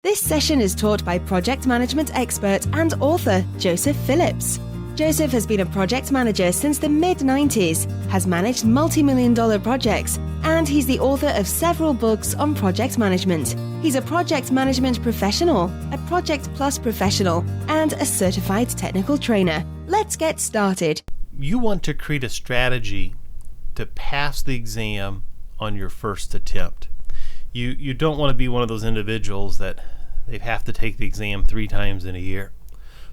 This session is taught by project management expert and author Joseph Phillips. Joseph has been a project manager since the mid-90s, has managed multi-million-dollar projects, and he's the author of several books on project management. He's a project management professional, a Project Plus professional, and a certified technical trainer. Let's get started. You want to create a strategy to pass the exam on your first attempt. You don't want to be one of those individuals that they have to take the exam 3 times in a year.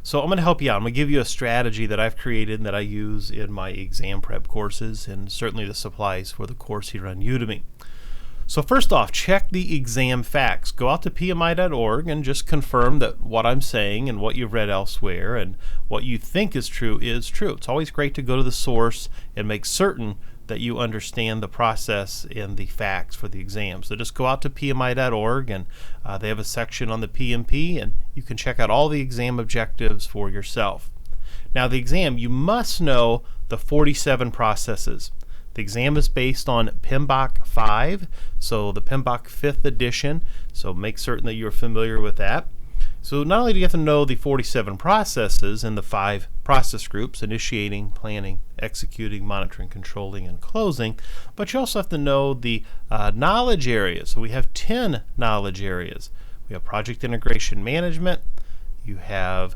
So I'm going to help you out. I'm going to give you a strategy that I've created and that I use in my exam prep courses, and certainly the supplies for the course here on Udemy. So first off, check the exam facts. Go out to PMI.org and just confirm that what I'm saying and what you've read elsewhere and what you think is true is true. It's always great to go to the source and make certain that you understand the process and the facts for the exam. So just go out to PMI.org and they have a section on the PMP, and you can check out all the exam objectives for yourself. Now the exam, you must know the 47 processes. The exam is based on PMBOK 5, so the PMBOK 5th edition, so make certain that you're familiar with that. So not only do you have to know the 47 processes and the 5 process groups, initiating, planning, executing, monitoring, controlling, and closing, but you also have to know the knowledge areas. So we have 10 knowledge areas. We have project integration management, you have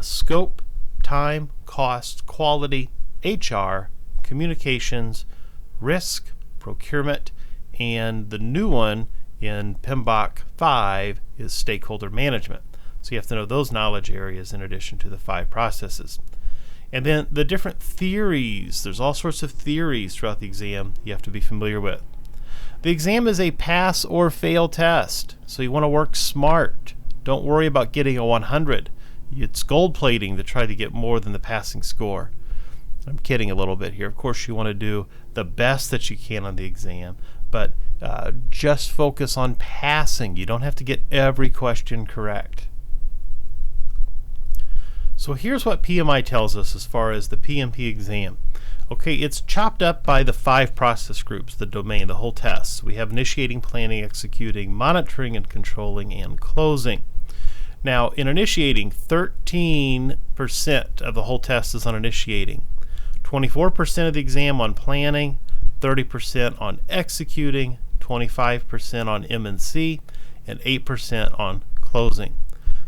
scope, time, cost, quality, HR, communications, risk, procurement, and the new one in PMBOK 5 is stakeholder management. So you have to know those knowledge areas in addition to the 5 processes. And then the different theories. There's all sorts of theories throughout the exam you have to be familiar with. The exam is a pass or fail test, so you want to work smart. Don't worry about getting a 100. It's gold plating to try to get more than the passing score. I'm kidding a little bit here. Of course, you want to do the best that you can on the exam, but just focus on passing. You don't have to get every question correct. So here's what PMI tells us as far as the PMP exam. Okay, it's chopped up by the 5 process groups, the domain, the whole test. We have initiating, planning, executing, monitoring, and controlling, and closing. Now, in initiating, 13% of the whole test is on initiating, 24% of the exam on planning, 30% on executing, 25% on M&C, and 8% on closing.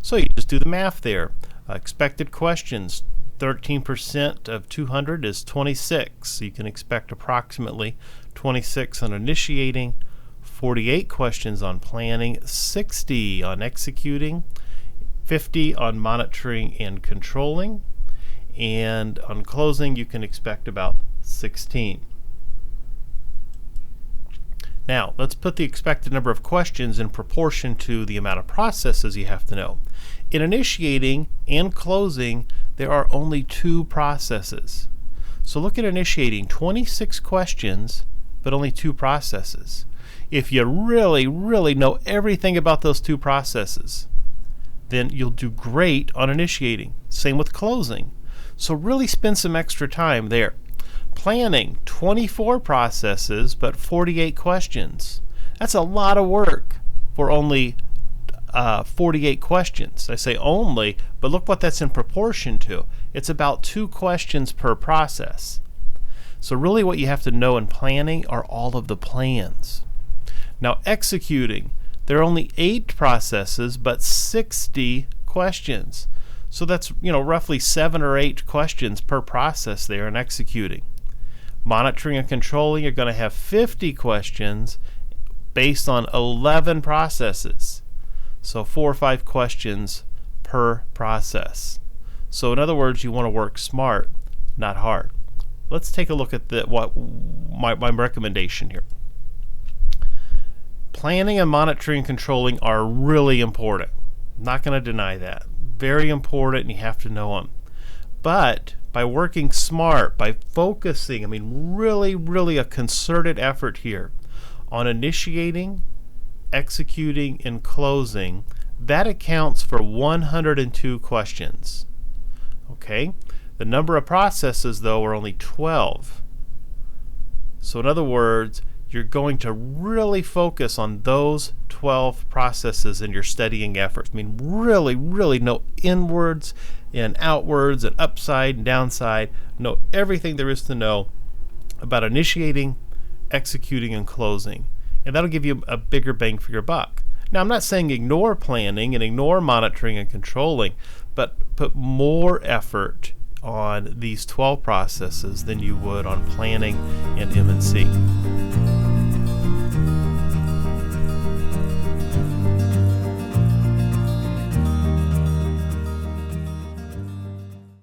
So you just do the math there. Expected questions, 13% of 200 is 26. So you can expect approximately 26 on initiating, 48 questions on planning, 60 on executing, 50 on monitoring and controlling, and on closing you can expect about 16. Now let's put the expected number of questions in proportion to the amount of processes you have to know. In initiating and closing, there are only 2 processes. So look at initiating, 26 questions, but only 2 processes. If you really know everything about those 2 processes, then you'll do great on initiating. Same with closing. So really spend some extra time there. Planning, 24 processes, but 48 questions. That's a lot of work for only 48 questions. I say only, but look what that's in proportion to. It's about 2 questions per process. So really what you have to know in planning are all of the plans. Now executing, there are only 8 processes, but 60 questions. So that's roughly 7 or 8 questions per process there in executing. Monitoring and controlling, you're going to have 50 questions based on 11 processes. So 4 or 5 questions per process. So in other words, you want to work smart, not hard. Let's take a look at what my recommendation here. Planning and monitoring and controlling are really important. I'm not going to deny that. Very important, and you have to know them. But by working smart, by focusing, really a concerted effort here on initiating, executing, and closing, that accounts for 102 questions. Okay? The number of processes, though, are only 12. So in other words, you're going to really focus on those 12 processes in your studying efforts. I mean, really, really know inwards and outwards and upside and downside. Know everything there is to know about initiating, executing, and closing. And that'll give you a bigger bang for your buck. Now, I'm not saying ignore planning and ignore monitoring and controlling, but put more effort on these 12 processes than you would on planning and M&C.